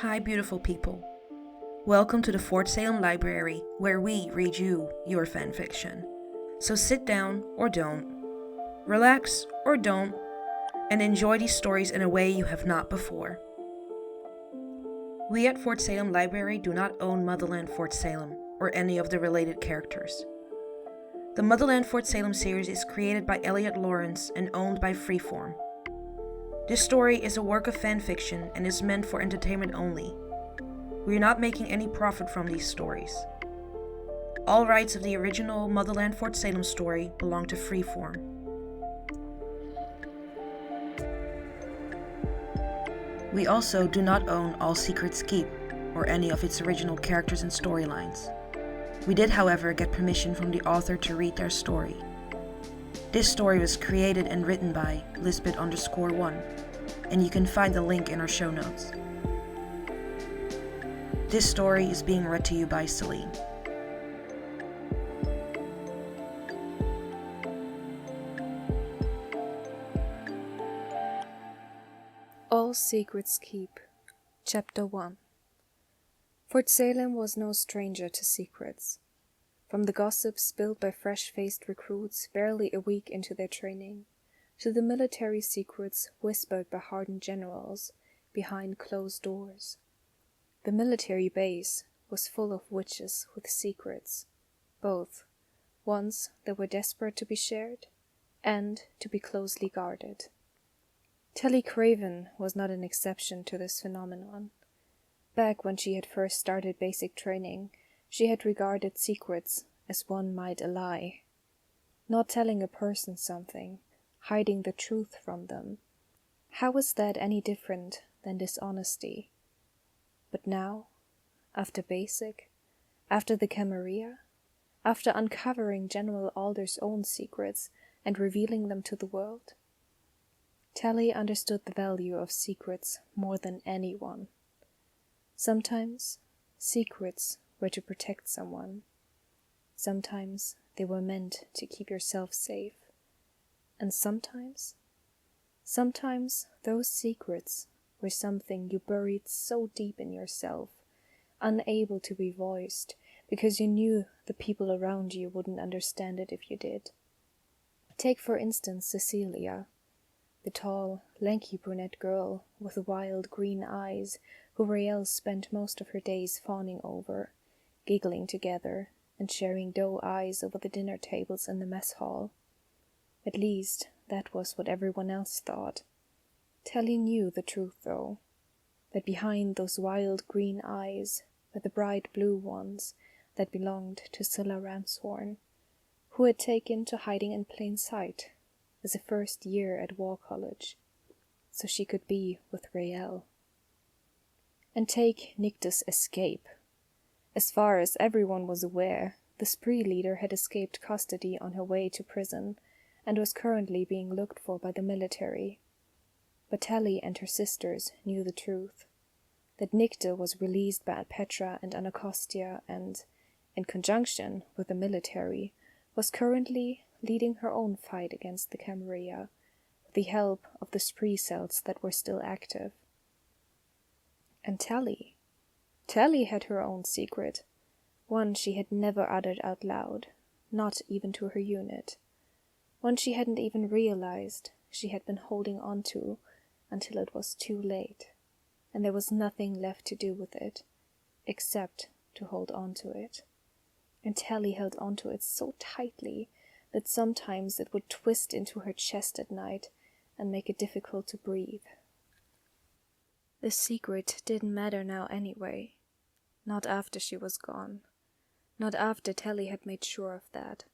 Hi, beautiful people. Welcome to the Fort Salem Library, where we read you your fanfiction. So sit down or don't, relax or don't, and enjoy these stories in a way you have not before. We at Fort Salem Library do not own Motherland Fort Salem or any of the related characters. The Motherland Fort Salem series is created by Elliot Lawrence and owned by Freeform. This story is a work of fanfiction and is meant for entertainment only. We are not making any profit from these stories. All rights of the original Motherland Fort Salem story belong to Freeform. We also do not own All Secrets Keep or any of its original characters and storylines. We did, however, get permission from the author to read their story. This story was created and written by Lisbeth_1, and you can find the link in our show notes. This story is being read to you by Celine. All Secrets Keep, Chapter 1. Fort Salem was no stranger to secrets. From the gossip spilled by fresh-faced recruits barely a week into their training, to the military secrets whispered by hardened generals behind closed doors. The military base was full of witches with secrets, both ones that were desperate to be shared and to be closely guarded. Telly Craven was not an exception to this phenomenon. Back when she had first started basic training, she had regarded secrets as one might a lie. Not telling a person something, hiding the truth from them. How was that any different than dishonesty? But now, after basic, after the Camarilla, after uncovering General Alder's own secrets and revealing them to the world, Telly understood the value of secrets more than anyone. Sometimes, secrets were to protect someone. Sometimes they were meant to keep yourself safe. And sometimes those secrets were something you buried so deep in yourself, unable to be voiced, because you knew the people around you wouldn't understand it if you did. Take for instance Cecilia, the tall, lanky brunette girl with wild green eyes who Raelle spent most of her days fawning over, giggling together and sharing doe eyes over the dinner tables in the mess hall. At least, that was what everyone else thought. Telly knew the truth, though, that behind those wild green eyes were the bright blue ones that belonged to Scylla Ramshorn, who had taken to hiding in plain sight as a first year at War College, so she could be with Raelle. And take Nycte's escape. As far as everyone was aware, the spree leader had escaped custody on her way to prison, and was currently being looked for by the military. But Telly and her sisters knew the truth, that Nycte was released by Petra and Anacostia and, in conjunction with the military, was currently leading her own fight against the Camarilla, with the help of the spree cells that were still active. And Telly had her own secret, one she had never uttered out loud, not even to her unit, one she hadn't even realized she had been holding on to until it was too late, and there was nothing left to do with it, except to hold on to it. And Telly held on to it so tightly that sometimes it would twist into her chest at night and make it difficult to breathe. The secret didn't matter now anyway, not after she was gone, not after Telly had made sure of that,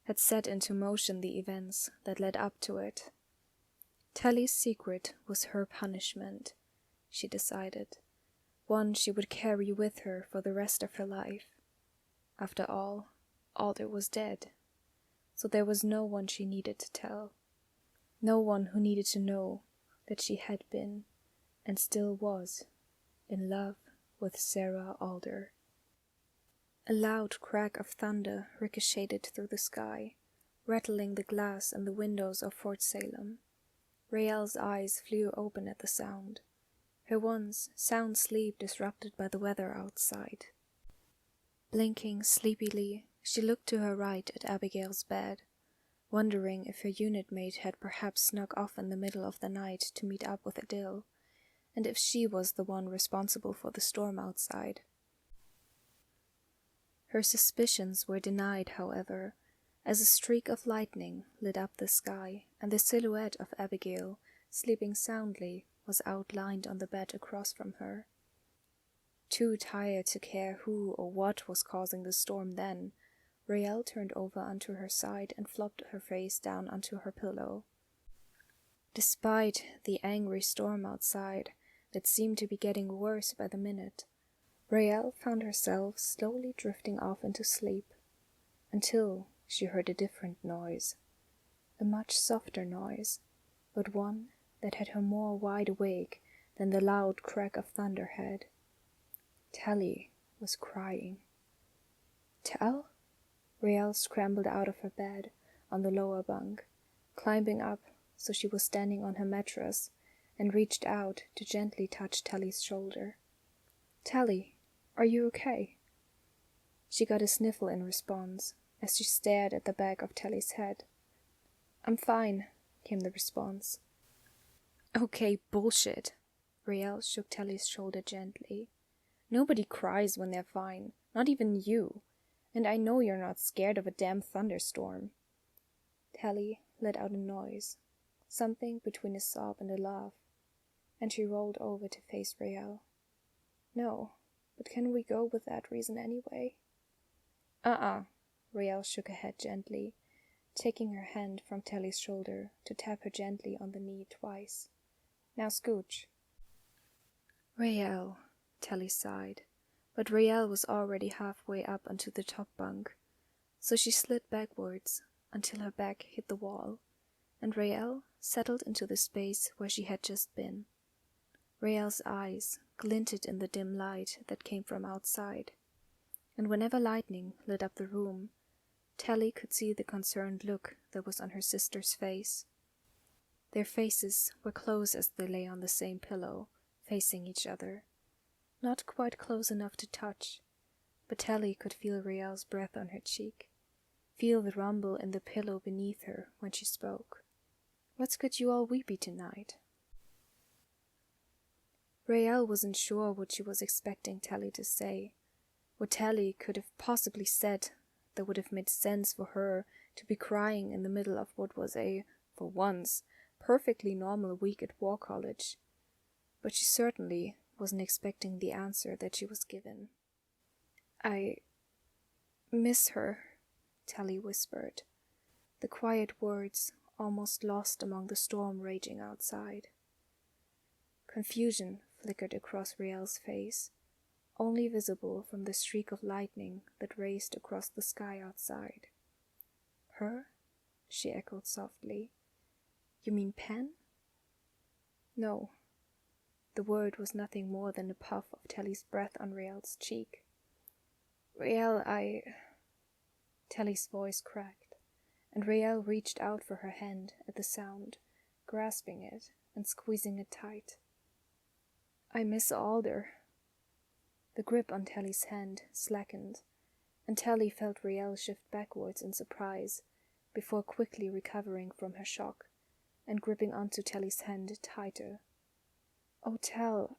had set into motion the events that led up to it. Telly's secret was her punishment, she decided, one she would carry with her for the rest of her life. After all, Alder was dead, so there was no one she needed to tell, no one who needed to know that she had been, and still was, in love with Sarah Alder. A loud crack of thunder ricocheted through the sky, rattling the glass in the windows of Fort Salem. Raelle's eyes flew open at the sound. her once sound sleep disrupted by the weather outside. Blinking sleepily, she looked to her right at Abigail's bed, wondering if her unit mate had perhaps snuck off in the middle of the night to meet up with Adele, and if she was the one responsible for the storm outside. Her suspicions were denied, however, as a streak of lightning lit up the sky, and the silhouette of Abigail, sleeping soundly, was outlined on the bed across from her. Too tired to care who or what was causing the storm then, Raelle turned over onto her side and flopped her face down onto her pillow. Despite the angry storm outside that seemed to be getting worse by the minute, Raelle found herself slowly drifting off into sleep, until she heard a different noise, a much softer noise, but one that had her more wide awake than the loud crack of thunder had. Tally was crying. Tell? Raelle scrambled out of her bed on the lower bunk, climbing up so she was standing on her mattress, and reached out to gently touch Tally's shoulder. Tally, are you okay? She got a sniffle in response as she stared at the back of Tally's head. I'm fine, came the response. Okay, bullshit. Raelle shook Tally's shoulder gently. Nobody cries when they're fine, not even you. And I know you're not scared of a damn thunderstorm. Tally let out a noise, something between a sob and a laugh, and she rolled over to face Raelle. No, but can we go with that reason anyway? Raelle shook her head gently, taking her hand from Tally's shoulder to tap her gently on the knee twice. Now scooch. Raelle, Tally sighed, but Raelle was already halfway up onto the top bunk, so she slid backwards until her back hit the wall, and Raelle settled into the space where she had just been. Raelle's eyes glinted in the dim light that came from outside, and whenever lightning lit up the room, Tally could see the concerned look that was on her sister's face. Their faces were close as they lay on the same pillow, facing each other. Not quite close enough to touch, but Tally could feel Raelle's breath on her cheek, feel the rumble in the pillow beneath her when she spoke. What's got you all weepy tonight? Raelle wasn't sure what she was expecting Tally to say, what Tally could have possibly said that would have made sense for her to be crying in the middle of what was for once, perfectly normal week at War College. But she certainly wasn't expecting the answer that she was given. I miss her, Tally whispered, the quiet words almost lost among the storm raging outside. Confusion flickered across Raelle's face, only visible from the streak of lightning that raced across the sky outside. Her? She echoed softly. You mean Pen? No. The word was nothing more than a puff of Tally's breath on Raelle's cheek. Raelle, Tally's voice cracked, and Raelle reached out for her hand at the sound, grasping it and squeezing it tight. I miss Alder. The grip on Tally's hand slackened, and Tally felt Raelle shift backwards in surprise, before quickly recovering from her shock and gripping onto Tally's hand tighter. Oh, Tal,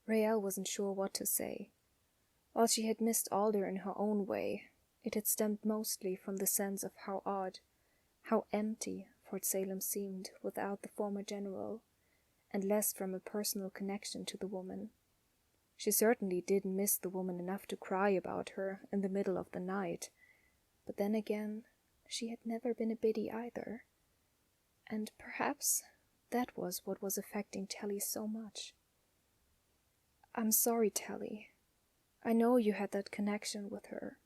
Raelle wasn't sure what to say. While she had missed Alder in her own way, it had stemmed mostly from the sense of how odd, how empty Fort Salem seemed without the former general, and less from a personal connection to the woman. She certainly didn't miss the woman enough to cry about her in the middle of the night, but then again, she had never been a biddy either. And perhaps that was what was affecting Tally so much. I'm sorry, Tally. I know you had that connection with her,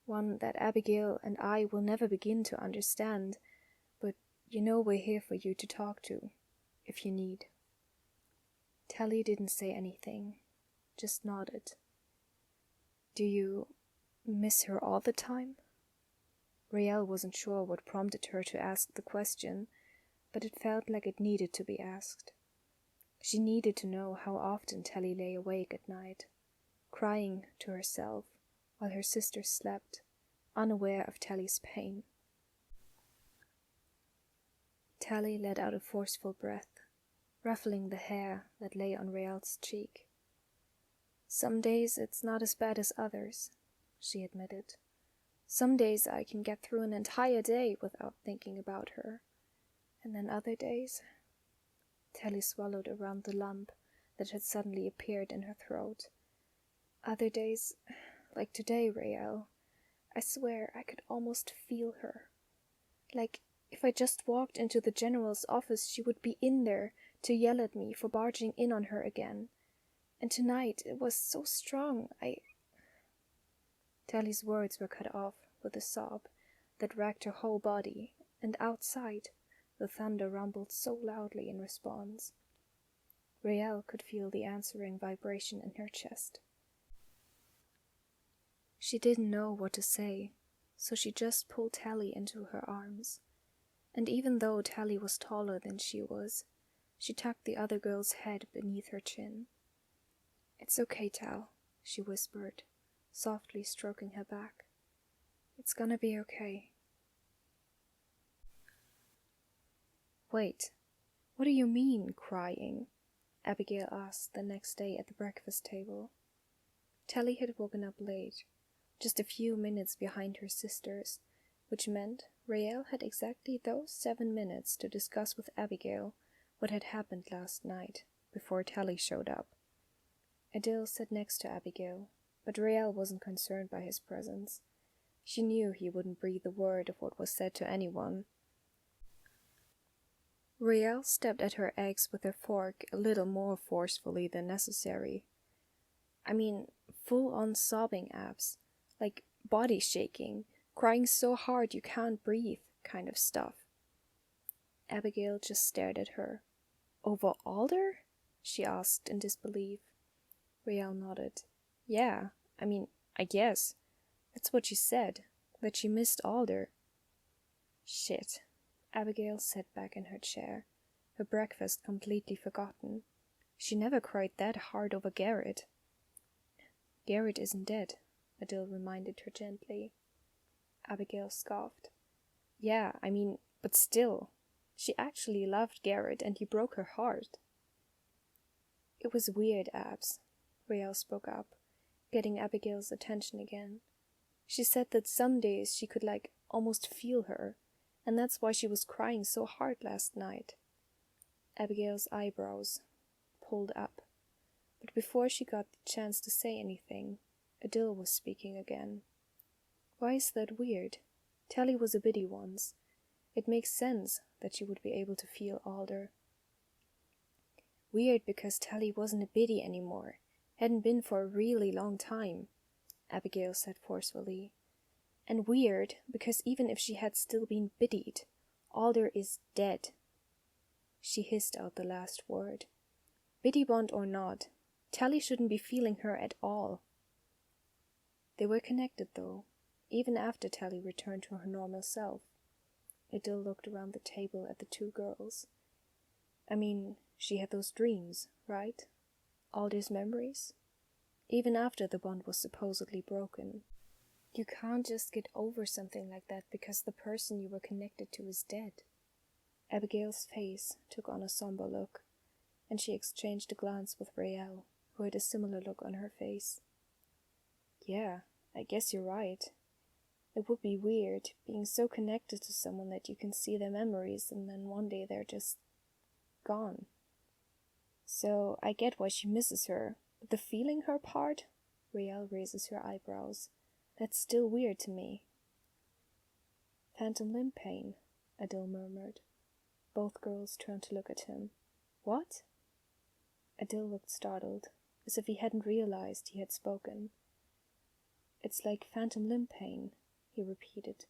one that Abigail and I will never begin to understand, but you know we're here for you to talk to, if you need. Tally didn't say anything, just nodded. Do you miss her all the time? Raelle wasn't sure what prompted her to ask the question, but it felt like it needed to be asked. She needed to know how often Telly lay awake at night, crying to herself while her sister slept, unaware of Telly's pain. Telly let out a forceful breath, ruffling the hair that lay on Rael's cheek. "Some days it's not as bad as others," she admitted. "Some days I can get through an entire day without thinking about her. And then other days—" Telly swallowed around the lump that had suddenly appeared in her throat. "Other days, like today, Rael, I swear I could almost feel her. Like, if I just walked into the general's office, she would be in there to yell at me for barging in on her again. And tonight it was so strong, Telly's words were cut off with a sob that racked her whole body, and outside, the thunder rumbled so loudly in response. Rael could feel the answering vibration in her chest. She didn't know what to say, so she just pulled Telly into her arms. And even though Telly was taller than she was, she tucked the other girl's head beneath her chin. "It's okay, Tal," she whispered, softly stroking her back. "It's gonna be okay." "Wait, what do you mean, crying?" Abigail asked the next day at the breakfast table. Telly had woken up late, just a few minutes behind her sisters, which meant Rael had exactly those 7 minutes to discuss with Abigail what had happened last night, before Telly showed up. Adil sat next to Abigail, but Rael wasn't concerned by his presence. She knew he wouldn't breathe a word of what was said to anyone. Rael stabbed at her eggs with her fork a little more forcefully than necessary. I mean, full-on sobbing abs, like body shaking, crying so hard you can't breathe kind of stuff. Abigail just stared at her. "Over Alder?" she asked in disbelief. Rael nodded. "Yeah, I guess. That's what she said, that she missed Alder." Shit. Abigail sat back in her chair, her breakfast completely forgotten. She never cried that hard over Garrett. "Garrett isn't dead," Adil reminded her gently. Abigail scoffed. "Yeah, but still. She actually loved Garrett and he broke her heart." "It was weird, Abs," Rael spoke up, getting Abigail's attention again. "She said that some days she could almost feel her, and that's why she was crying so hard last night." Abigail's eyebrows pulled up, but before she got the chance to say anything, Adil was speaking again. "Why is that weird? Telly was a biddy once. It makes sense that she would be able to feel Alder." "Weird because Telly wasn't a biddy anymore. Hadn't been for a really long time," Abigail said forcefully. "And weird because even if she had still been biddied, Alder is dead." She hissed out the last word. "Biddy bond or not, Telly shouldn't be feeling her at all." They were connected, though, even after Telly returned to her normal self. Adil looked around the table at the two girls. She had those dreams, right? Alder's memories? Even after the bond was supposedly broken. You can't just get over something like that because the person you were connected to is dead. Abigail's face took on a somber look, and she exchanged a glance with Rael, who had a similar look on her face. "Yeah, I guess you're right. It would be weird, being so connected to someone that you can see their memories and then one day they're just gone. So I get why she misses her, but the feeling her part?" Rael raises her eyebrows. "That's still weird to me." "Phantom limb pain," Adil murmured. Both girls turned to look at him. "What?" Adil looked startled, as if he hadn't realized he had spoken. "It's like phantom limb pain," he repeated.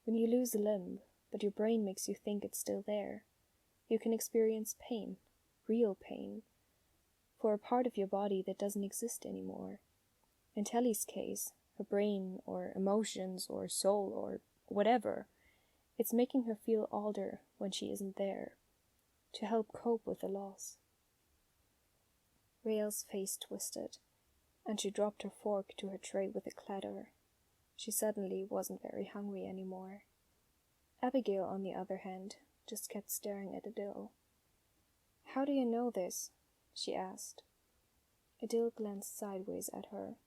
"When you lose a limb, but your brain makes you think it's still there, you can experience pain, real pain, for a part of your body that doesn't exist anymore. In Telly's case, her brain, or emotions, or soul, or whatever, it's making her feel Alder when she isn't there, to help cope with the loss." Rael's face twisted, and she dropped her fork to her tray with a clatter. She suddenly wasn't very hungry anymore. Abigail, on the other hand, just kept staring at Adele. "How do you know this?" she asked. Adele glanced sideways at her.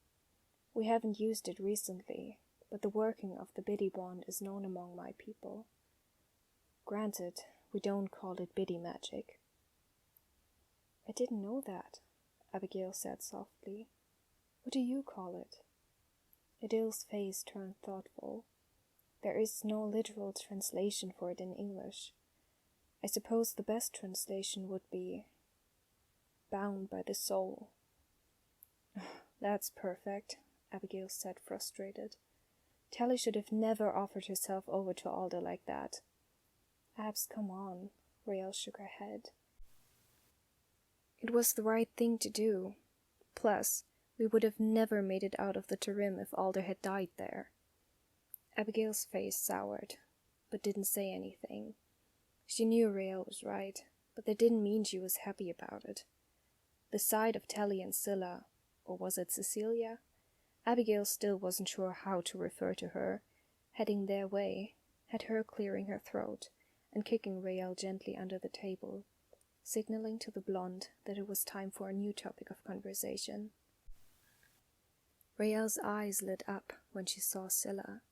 "We haven't used it recently, but the working of the biddy bond is known among my people. Granted, we don't call it biddy magic." "I didn't know that," Abigail said softly. "What do you call it?" Adele's face turned thoughtful. "There is no literal translation for it in English. I suppose the best translation would be bound by the soul." "That's perfect," Abigail said, frustrated. "Tally should have never offered herself over to Alder like that." "Abs, come on," Rael shook her head. "It was the right thing to do. Plus, we would have never made it out of the Tarim if Alder had died there." Abigail's face soured, but didn't say anything. She knew Rael was right, but that didn't mean she was happy about it. The sight of Tally and Scylla, or was it Cecilia? Abigail still wasn't sure how to refer to her, heading their way, had her clearing her throat and kicking Rael gently under the table, signaling to the blonde that it was time for a new topic of conversation. Rael's eyes lit up when she saw Scylla,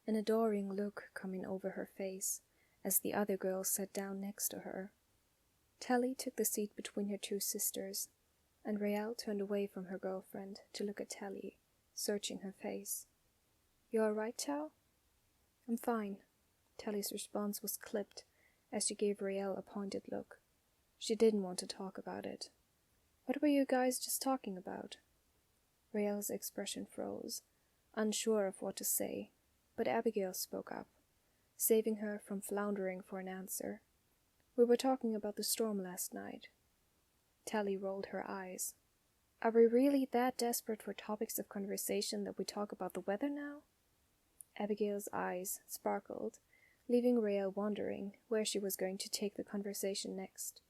an adoring look coming over her face as the other girl sat down next to her. Tally took the seat between her two sisters, and Rael turned away from her girlfriend to look at Tally, searching her face. "You all right, Tal?" "I'm fine." Tally's response was clipped as she gave Rael a pointed look. She didn't want to talk about it. "What were you guys just talking about?" Rael's expression froze, unsure of what to say, but Abigail spoke up, saving her from floundering for an answer. "We were talking about the storm last night." Tally rolled her eyes. "Are we really that desperate for topics of conversation that we talk about the weather now?" Abigail's eyes sparkled, leaving Rael wondering where she was going to take the conversation next.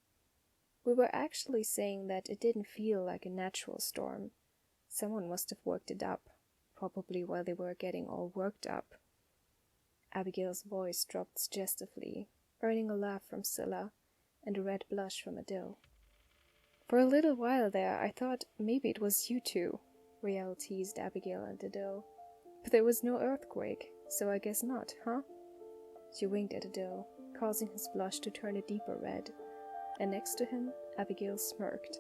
"We were actually saying that it didn't feel like a natural storm. Someone must have worked it up, probably while they were getting all worked up." Abigail's voice dropped suggestively, earning a laugh from Scylla and a red blush from Adele. "For a little while there, I thought maybe it was you two," Rael teased Abigail and Adele. "But there was no earthquake, so I guess not, huh?" She winked at Adele, causing his blush to turn a deeper red, and next to him, Abigail smirked.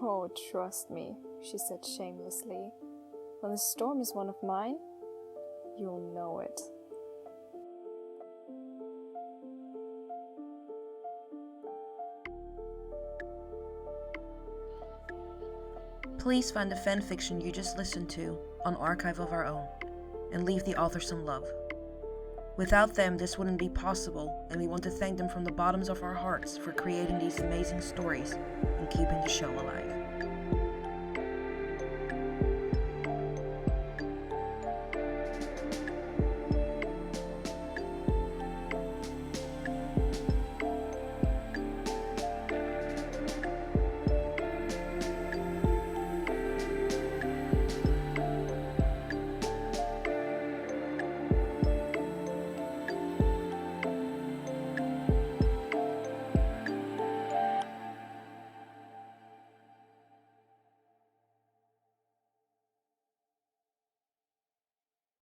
"Oh, trust me," she said shamelessly. "When the storm is one of mine, you'll know it." Please find the fanfiction you just listened to on Archive of Our Own, and leave the author some love. Without them, this wouldn't be possible, and we want to thank them from the bottoms of our hearts for creating these amazing stories and keeping the show alive.